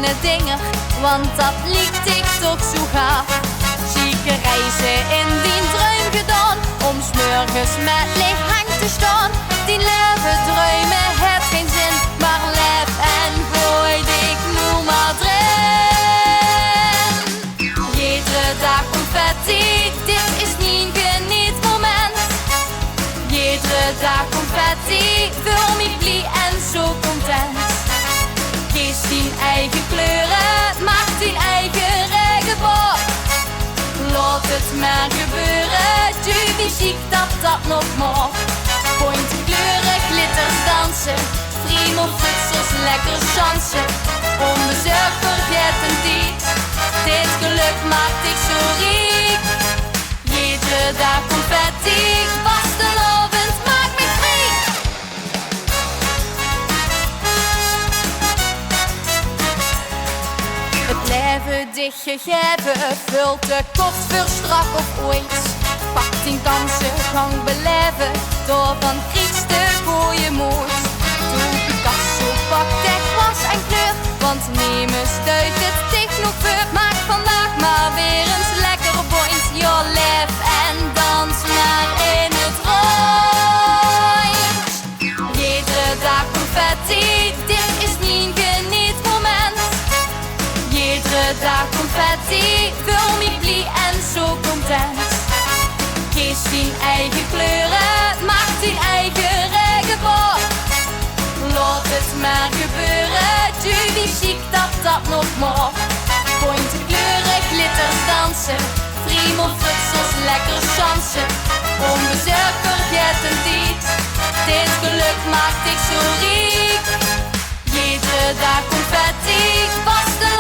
kleine dingen, want dat liet ik toch zo gaaf. Zieke reizen in die druim gedaan, om 's morgens met licht hang te staan. Die leven druimen heeft geen zin, maar leef en gooi dik nu maar erin. Iedere dag confetti, dit is niet genietmoment. Iedere dag confetti, voor mij blij en zo content. Kies die eigen kleuren, maak die eigen regenboog. Laat het maar gebeuren, tu wie ziek dat nog mag. Point kleuren, glitters dansen, primo futsels, lekker chansen. Onbezorgd vergeten niet, dit geluk maakt ik zo riek. Iedere dag confetti, vastelovend maakt me vrij. Het leven dichtgegeven, vult de kort voor strak of ooit. Pak 10 kansen, gang beleven, door van Grieks te gooien moed. Toen Picasso pakte glas en kleur, want niemand stuit het dicht nog voor. Maak vandaag maar weer eens lekker point, ja leef en dans maar in het rond. Iedere dag confetti, dit is niet genietmoment. Iedere dag confetti, voor mij blij en zo content. Kies die eigen kleuren, maak die eigen regenboog. Laat het maar gebeuren, tu wie ziek dat nog mag. Point kleuren, glitters dansen, primo futsels, lekker chansen. Onbezorgd vergeten niet, dit geluk maakt ik zo riek. Iedere dag confetti, vaste